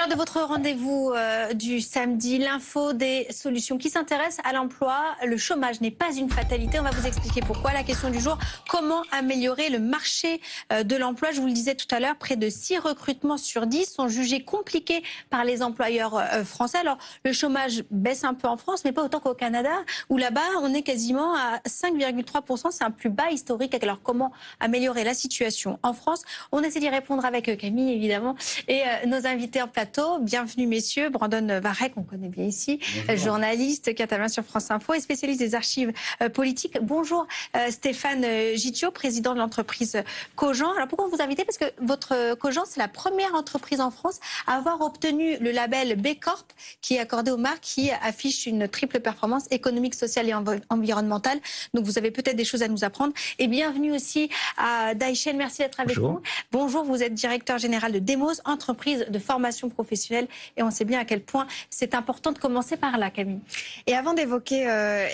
l'heure de votre rendez-vous du samedi, l'info des solutions qui s'intéressent à l'emploi. Le chômage n'est pas une fatalité. On va vous expliquer pourquoi. La question du jour, comment améliorer le marché de l'emploi? Je vous le disais tout à l'heure, près de 6 recrutements sur 10 sont jugés compliqués par les employeurs français. Alors, le chômage baisse un peu en France, mais pas autant qu'au Canada, où là-bas, on est quasiment à 5,3%. C'est un plus bas historique. Alors, comment améliorer la situation en France? On essaie d'y répondre avec Camille, évidemment, et nos invités en plateau. Bienvenue, messieurs. Brandon Varret, qu'on connaît bien ici, journaliste qui intervient sur France Info et spécialiste des archives politiques. Bonjour, Stéphane Gittiot, président de l'entreprise Cogent. Alors, pourquoi vous invitez? Parce que votre Cogent, c'est la première entreprise en France à avoir obtenu le label B Corp, qui est accordé aux marques qui affichent une triple performance économique, sociale et environnementale. Donc, vous avez peut-être des choses à nous apprendre. Et bienvenue aussi à Daïchen. Merci d'être avec nous. Bonjour, vous êtes directeur général de Demos, entreprise de formation professionnelle, et on sait bien à quel point c'est important de commencer par là, Camille. Et avant d'évoquer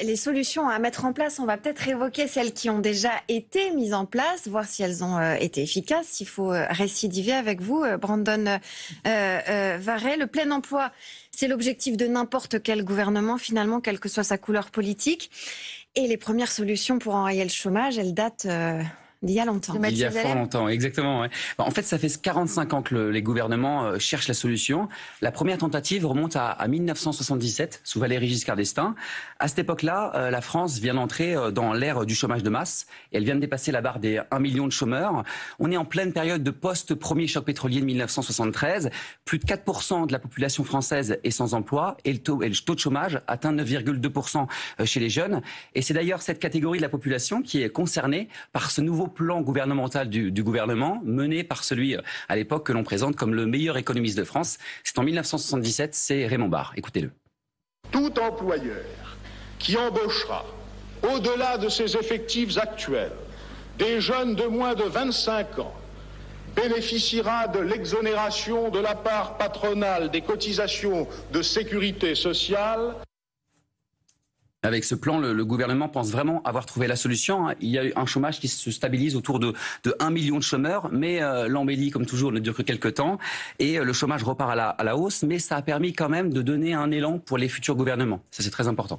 les solutions à mettre en place, on va peut-être évoquer celles qui ont déjà été mises en place, voir si elles ont été efficaces. Il faut récidiver avec vous, Brandon Varret. Le plein emploi, c'est l'objectif de n'importe quel gouvernement, finalement, quelle que soit sa couleur politique. Et les premières solutions pour enrayer le chômage, elles datent d'il y a longtemps. Il y a fort longtemps, exactement. Ouais. En fait, ça fait 45 ans que les gouvernements cherchent la solution. La première tentative remonte à 1977, sous Valéry Giscard d'Estaing. À cette époque-là, la France vient d'entrer dans l'ère du chômage de masse. Et elle vient de dépasser la barre des 1 million de chômeurs. On est en pleine période de post-premier choc pétrolier de 1973. Plus de 4% de la population française est sans emploi. Et le taux de chômage atteint 9,2% chez les jeunes. Et c'est d'ailleurs cette catégorie de la population qui est concernée par ce nouveau plan gouvernemental du gouvernement, mené par celui à l'époque que l'on présente comme le meilleur économiste de France. C'est en 1977, c'est Raymond Barre. Écoutez-le. Tout employeur qui embauchera, au-delà de ses effectifs actuels, des jeunes de moins de 25 ans, bénéficiera de l'exonération de la part patronale des cotisations de sécurité sociale. Avec ce plan, le gouvernement pense vraiment avoir trouvé la solution. Il y a eu un chômage qui se stabilise autour de 1 million de chômeurs, mais l'embellie, comme toujours, ne dure que quelques temps. Et le chômage repart à la hausse, mais ça a permis quand même de donner un élan pour les futurs gouvernements. Ça, c'est très important.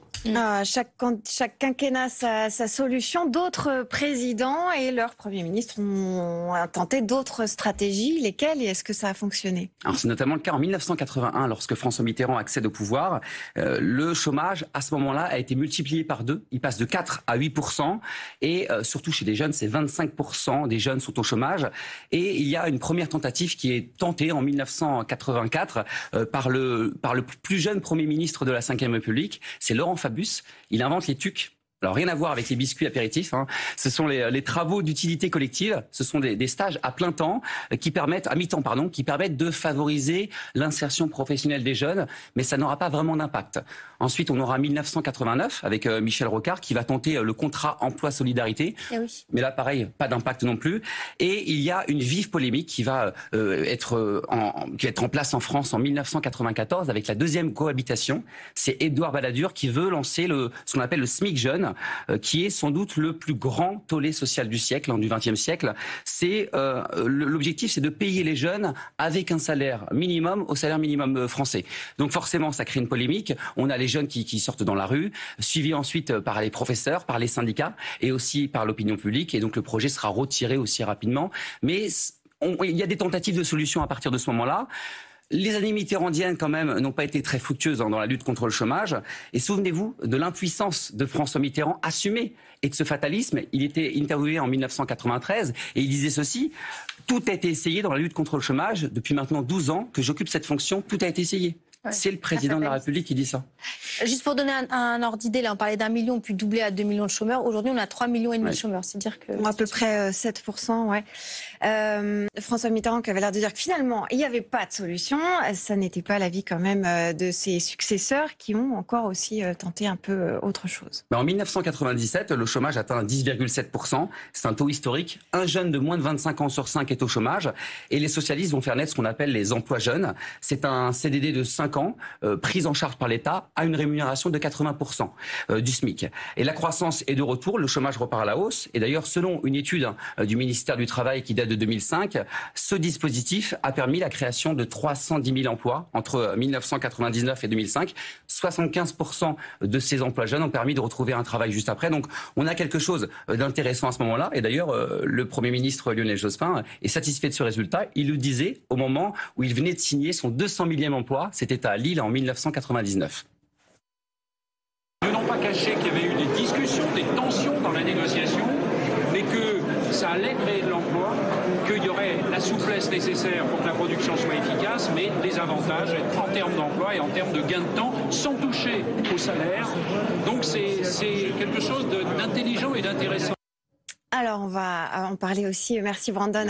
Chaque quinquennat sa solution. D'autres présidents et leurs premiers ministres ont tenté d'autres stratégies. Lesquelles, et est-ce que ça a fonctionné? Alors, c'est notamment le cas en 1981, lorsque François Mitterrand accède au pouvoir. Le chômage, à ce moment-là, a été multiplié par 2. Il passe de 4 à 8%. Et surtout chez les jeunes, c'est 25% des jeunes sont au chômage. Et il y a une première tentative qui est tentée en 1984 par le plus jeune Premier ministre de la Ve République. C'est Laurent Fabius. Il invente les TUC. Alors, rien à voir avec les biscuits apéritifs. Ce sont les travaux d'utilité collective. Ce sont des stages à plein temps à mi-temps, qui permettent de favoriser l'insertion professionnelle des jeunes. Mais ça n'aura pas vraiment d'impact. Ensuite, on aura 1989 avec Michel Rocard qui va tenter le contrat emploi-solidarité. Oui. Mais là, pareil, pas d'impact non plus. Et il y a une vive polémique qui va être en place en France en 1994 avec la deuxième cohabitation. C'est Édouard Balladur qui veut lancer ce qu'on appelle le SMIC jeune, qui est sans doute le plus grand tollé social du siècle, du XXe siècle. L'objectif, c'est de payer les jeunes avec un salaire minimum au salaire minimum français. Donc forcément, ça crée une polémique. On a les jeunes qui sortent dans la rue, suivis ensuite par les professeurs, par les syndicats et aussi par l'opinion publique. Et donc le projet sera retiré aussi rapidement. Mais il y a des tentatives de solutions à partir de ce moment-là. Les années mitterrandiennes, quand même, n'ont pas été très fructueuses dans la lutte contre le chômage. Et souvenez-vous de l'impuissance de François Mitterrand assumée et de ce fatalisme. Il était interviewé en 1993 et il disait ceci: tout a été essayé dans la lutte contre le chômage. Depuis maintenant 12 ans que j'occupe cette fonction, tout a été essayé. Ouais, c'est le président de la République qui dit ça. Juste pour donner un ordre d'idée, là on parlait d'1 million, puis doublé à 2 millions de chômeurs. Aujourd'hui, on a 3,5 millions de chômeurs. C'est-à-dire que à peu près 7%. Ouais. François Mitterrand qui avait l'air de dire que finalement, il n'y avait pas de solution. Ça n'était pas l'avis quand même de ses successeurs qui ont encore aussi tenté un peu autre chose. En 1997, le chômage atteint 10,7%. C'est un taux historique. Un jeune de moins de 25 ans sur 5 est au chômage. Et les socialistes vont faire naître ce qu'on appelle les emplois jeunes. C'est un CDD de 5 5 ans, prise en charge par l'État à une rémunération de 80% du SMIC. Et la croissance est de retour, le chômage repart à la hausse. Et d'ailleurs, selon une étude du ministère du Travail qui date de 2005, ce dispositif a permis la création de 310 000 emplois entre 1999 et 2005. 75% de ces emplois jeunes ont permis de retrouver un travail juste après. Donc, on a quelque chose d'intéressant à ce moment-là. Et d'ailleurs, le Premier ministre Lionel Jospin est satisfait de ce résultat. Il le disait au moment où il venait de signer son 200 millième emploi. C'était à Lille en 1999. Ils n'ont pas caché qu'il y avait eu des discussions, des tensions dans la négociation, mais que ça allait créer de l'emploi, qu'il y aurait la souplesse nécessaire pour que la production soit efficace, mais les avantages en termes d'emploi et en termes de gain de temps, sans toucher au salaire. Donc c'est quelque chose d'intelligent et d'intéressant. Alors, on va en parler aussi. Merci Brandon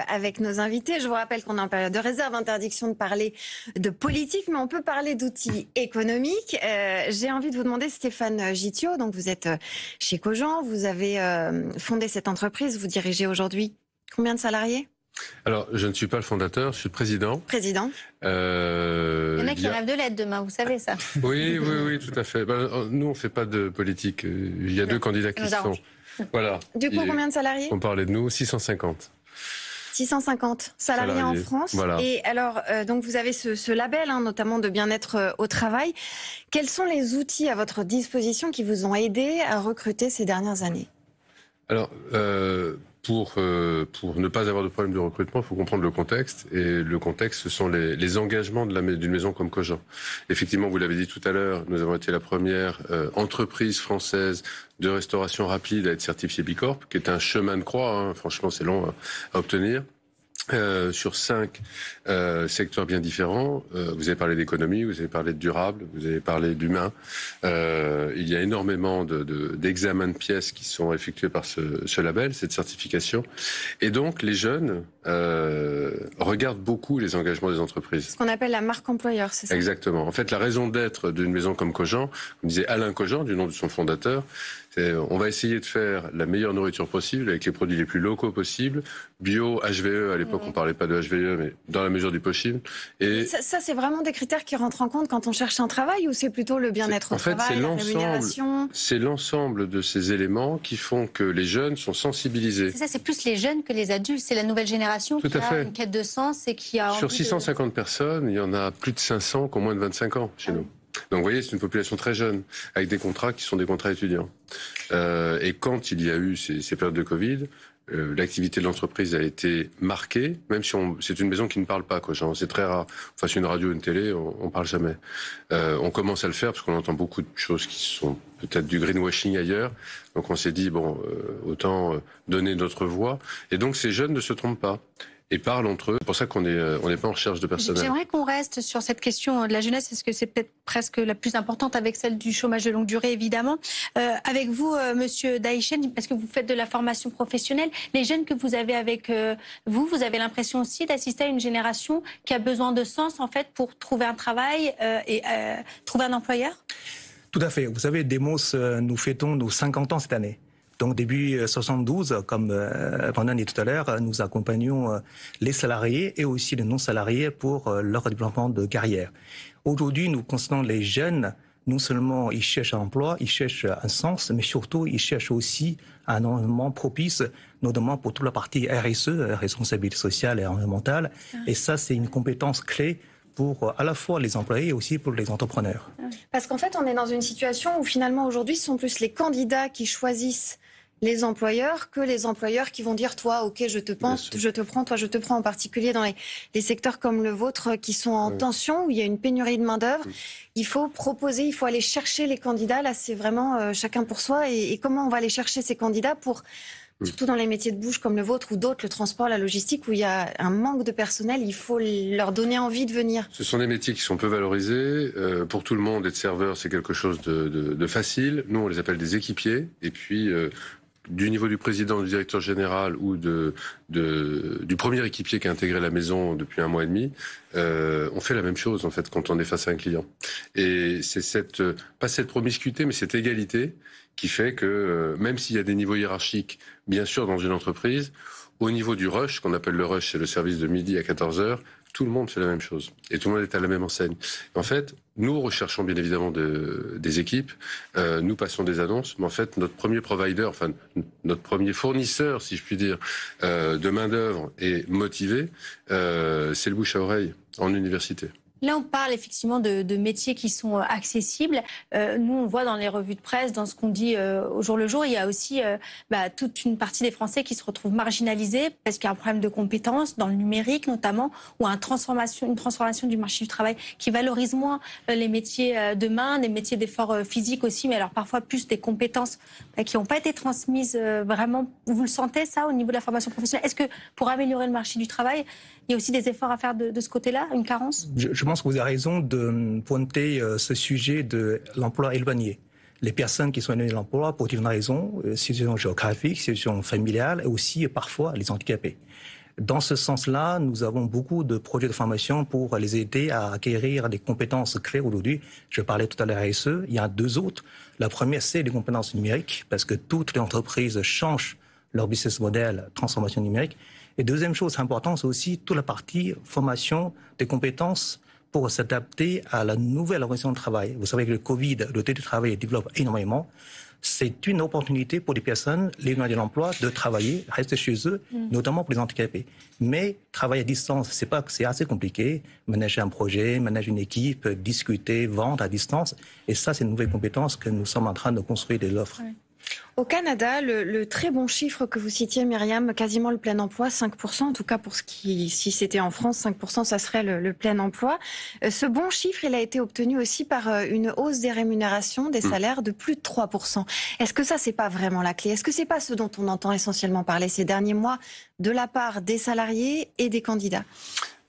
avec nos invités. Je vous rappelle qu'on est en période de réserve, interdiction de parler de politique, mais on peut parler d'outils économiques. J'ai envie de vous demander, Stéphane Gittiot, donc vous êtes chez Cogent, vous avez fondé cette entreprise, vous dirigez aujourd'hui combien de salariés ? Alors, je ne suis pas le fondateur, je suis le président. Président. Il y en a qui rêvent de l'aide demain, vous savez ça. Oui, tout à fait. Nous, on ne fait pas de politique. Il y a deux candidats qui sont... Voilà. Du coup, combien de salariés ? On parlait de nous, 650. 650 salariés en France. Voilà. Et alors, donc vous avez ce label, notamment de bien-être au travail. Quels sont les outils à votre disposition qui vous ont aidé à recruter ces dernières années ? Alors, pour ne pas avoir de problème de recrutement, il faut comprendre le contexte. Et le contexte, ce sont les engagements d'une maison comme Cogent. Effectivement, vous l'avez dit tout à l'heure, nous avons été la première entreprise française de restauration rapide à être certifiée Bicorp, qui est un chemin de croix. Franchement, c'est long à obtenir. Sur 5 secteurs bien différents. Vous avez parlé d'économie, vous avez parlé de durable, vous avez parlé d'humain. Il y a énormément d'examens de pièces qui sont effectués par ce label, cette certification. Et donc, les jeunes regardent beaucoup les engagements des entreprises. Ce qu'on appelle la marque employeur, c'est ça ? Exactement. En fait, la raison d'être d'une maison comme Cogent, comme disait Alain Cogent, du nom de son fondateur, on va essayer de faire la meilleure nourriture possible avec les produits les plus locaux possibles, bio, HVE, à l'époque on parlait pas de HVE, mais dans la mesure du possible. Et ça c'est vraiment des critères qui rentrent en compte quand on cherche un travail ou c'est plutôt le bien-être au travail, la rémunération ? C'est l'ensemble de ces éléments qui font que les jeunes sont sensibilisés. C'est ça, c'est plus les jeunes que les adultes, c'est la nouvelle génération qui a une quête de sens et qui a envie Sur 650 personnes, il y en a plus de 500 qui ont moins de 25 ans chez nous. Donc vous voyez, c'est une population très jeune, avec des contrats qui sont des contrats étudiants. Et quand il y a eu ces périodes de Covid, l'activité de l'entreprise a été marquée, même si c'est une maison qui ne parle pas, quoi. C'est très rare. Enfin, c'est une radio ou une télé, on parle jamais. On commence à le faire parce qu'on entend beaucoup de choses qui sont peut-être du greenwashing ailleurs. Donc on s'est dit, autant donner notre voix. Et donc ces jeunes ne se trompent pas. Et parlent entre eux. C'est pour ça qu'on n'est pas en recherche de personnel. J'aimerais qu'on reste sur cette question de la jeunesse, parce que c'est peut-être presque la plus importante avec celle du chômage de longue durée, évidemment. Avec vous, Monsieur Daïchen, parce que vous faites de la formation professionnelle, les jeunes que vous avez avec vous avez l'impression aussi d'assister à une génération qui a besoin de sens, en fait, pour trouver un travail et trouver un employeur ? Tout à fait. Vous savez, Demos, nous fêtons nos 50 ans cette année. Donc début 72, comme Brandon dit tout à l'heure, nous accompagnons les salariés et aussi les non-salariés pour leur développement de carrière. Aujourd'hui, nous constatons les jeunes, non seulement ils cherchent un emploi, ils cherchent un sens, mais surtout ils cherchent aussi un environnement propice, notamment pour toute la partie RSE, responsabilité sociale et environnementale. Et ça, c'est une compétence clé pour à la fois les employés et aussi pour les entrepreneurs. Parce qu'en fait, on est dans une situation où finalement aujourd'hui, ce sont plus les candidats qui choisissent les employeurs que les employeurs qui vont dire toi, ok, je te prends, toi, je te prends, en particulier dans les secteurs comme le vôtre qui sont en tension, où il y a une pénurie de main-d'œuvre. Il faut proposer, il faut aller chercher les candidats. Là, c'est vraiment chacun pour soi. Et comment on va aller chercher ces candidats pour, surtout dans les métiers de bouche comme le vôtre ou d'autres, le transport, la logistique, où il y a un manque de personnel, il faut leur donner envie de venir. Ce sont des métiers qui sont peu valorisés. Pour tout le monde, être serveur, c'est quelque chose de facile. Nous, on les appelle des équipiers. Et puis... du niveau du président, du directeur général ou du premier équipier qui a intégré la maison depuis 1 mois et demi, on fait la même chose en fait quand on est face à un client. Et c'est pas cette promiscuité, mais cette égalité qui fait que même s'il y a des niveaux hiérarchiques, bien sûr dans une entreprise, au niveau du rush, qu'on appelle le rush, c'est le service de midi à 14h, tout le monde fait la même chose. Et tout le monde est à la même enseigne. En fait, nous recherchons bien évidemment des équipes. Nous passons des annonces. Mais en fait, notre premier provider, enfin, notre premier fournisseur, si je puis dire, de main-d'œuvre et motivé, c'est le bouche à oreille en université. Là, on parle effectivement de métiers qui sont accessibles. Nous, on voit dans les revues de presse, dans ce qu'on dit au jour le jour, il y a aussi toute une partie des Français qui se retrouvent marginalisés parce qu'il y a un problème de compétences dans le numérique notamment, ou une transformation du marché du travail qui valorise moins les métiers de main, des métiers d'effort physique aussi, mais alors parfois plus des compétences qui n'ont pas été transmises vraiment. Vous le sentez ça au niveau de la formation professionnelle? Est-ce que pour améliorer le marché du travail, il y a aussi des efforts à faire de ce côté-là, une carence? Je pense que vous avez raison de pointer ce sujet de l'emploi éloigné. Les personnes qui sont éloignées de l'emploi pour une raison, situation géographique, situation familiale, et aussi parfois les handicapés. Dans ce sens-là, nous avons beaucoup de projets de formation pour les aider à acquérir des compétences clés aujourd'hui. Je parlais tout à l'heure RSE, il y a deux autres. La première, c'est les compétences numériques, parce que toutes les entreprises changent leur business model, transformation numérique. Et deuxième chose importante, c'est aussi toute la partie formation des compétences pour s'adapter à la nouvelle organisation de travail. Vous savez que le Covid, le télétravail développe énormément. C'est une opportunité pour les personnes, les éloignées de l'emploi, de travailler, rester chez eux, notamment pour les handicapés. Mais travailler à distance, c'est assez compliqué. Manager un projet, manager une équipe, discuter, vendre à distance. Et ça, c'est une nouvelle compétence que nous sommes en train de construire de l'offre. Ouais. Au Canada, le très bon chiffre que vous citiez, Myriam, quasiment le plein emploi, 5%, en tout cas pour si c'était en France, 5%, ça serait le plein emploi. Ce bon chiffre, il a été obtenu aussi par une hausse des rémunérations, des salaires de plus de 3%. Est-ce que ça, c'est pas vraiment la clé? Est-ce que c'est pas ce dont on entend essentiellement parler ces derniers mois de la part des salariés et des candidats?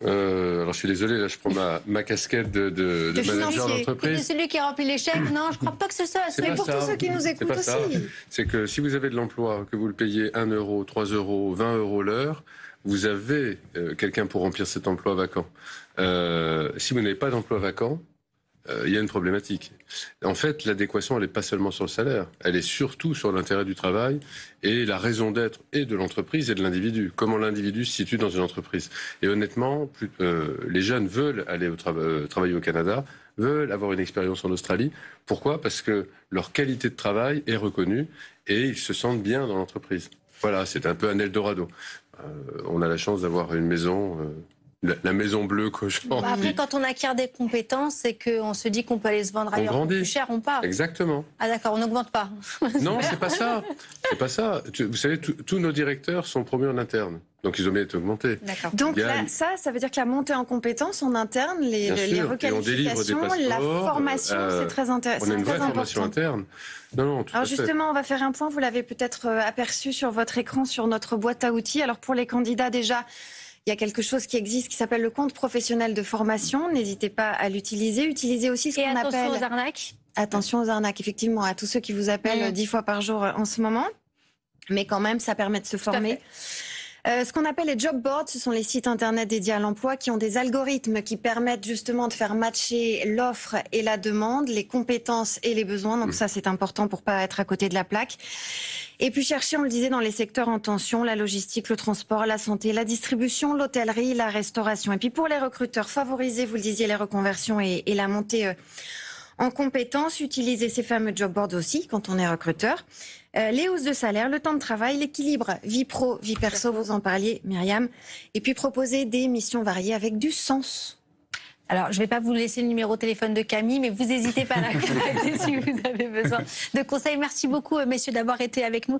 Alors je suis désolé, là je prends ma casquette de manager d'entreprise. C'est celui qui remplit les chèques. Non, je ne crois pas que ce soit. Mais pour tous ceux qui nous écoutent aussi. C'est que si vous avez de l'emploi, que vous le payez 1 euro, 3 euros, 20 euros l'heure, vous avez quelqu'un pour remplir cet emploi vacant. Si vous n'avez pas d'emploi vacant, il y a une problématique. En fait, l'adéquation, elle n'est pas seulement sur le salaire, elle est surtout sur l'intérêt du travail et la raison d'être et de l'entreprise et de l'individu. Comment l'individu se situe dans une entreprise. Et honnêtement, les jeunes veulent aller travailler au Canada, veulent avoir une expérience en Australie. Pourquoi? Parce que leur qualité de travail est reconnue et ils se sentent bien dans l'entreprise. Voilà, c'est un peu un Eldorado. On a la chance d'avoir une maison... La maison bleue Cogent. Après, quand on acquiert des compétences, c'est qu'on se dit qu'on peut aller se vendre ailleurs pour plus cher, on part. Exactement. Ah d'accord, on n'augmente pas. Non, c'est pas ça. C'est pas ça. Vous savez, tous nos directeurs sont promus en interne. Donc ils ont bien été augmentés. Donc là, ça veut dire que la montée en compétences en interne, les requalifications, la formation, c'est très intéressant. On a une vraie formation interne. Non, Alors justement, on va faire un point. Vous l'avez peut-être aperçu sur votre écran, sur notre boîte à outils. Alors pour les candidats déjà, il y a quelque chose qui existe qui s'appelle le compte professionnel de formation. N'hésitez pas à l'utiliser. Utilisez aussi ce qu'on appelle... attention aux arnaques. Attention aux arnaques, effectivement, à tous ceux qui vous appellent 10 fois par jour en ce moment. Mais quand même, ça permet de se former. Ce qu'on appelle les job boards, ce sont les sites internet dédiés à l'emploi qui ont des algorithmes qui permettent justement de faire matcher l'offre et la demande, les compétences et les besoins. Donc ça, c'est important pour pas être à côté de la plaque. Et puis chercher, on le disait, dans les secteurs en tension, la logistique, le transport, la santé, la distribution, l'hôtellerie, la restauration. Et puis pour les recruteurs, favoriser, vous le disiez, les reconversions et la montée en compétences, utiliser ces fameux job boards aussi quand on est recruteur. Les hausses de salaire, le temps de travail, l'équilibre vie pro, vie perso, vous en parliez, Myriam. Et puis proposer des missions variées avec du sens. Alors, je ne vais pas vous laisser le numéro de téléphone de Camille, mais vous n'hésitez pas à la contacter si vous avez besoin de conseils. Merci beaucoup, messieurs, d'avoir été avec nous.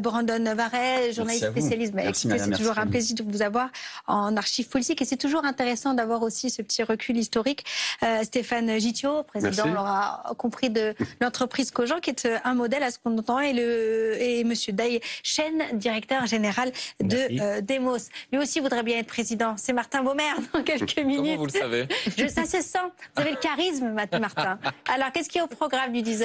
Brandon Varret, journaliste spécialiste. C'est toujours un plaisir de vous avoir en archives politiques. Et c'est toujours intéressant d'avoir aussi ce petit recul historique. Stéphane Gittiot, président, on l'aura compris, de l'entreprise Cogent, qui est un modèle à ce qu'on entend. Et monsieur Dai Chen, directeur général de Demos. Lui aussi voudrait bien être président. C'est Martin Baumer dans quelques minutes. Comment vous le savez? Ça se sent. Vous avez le charisme, Martin. Alors, qu'est-ce qui est au programme du 10h?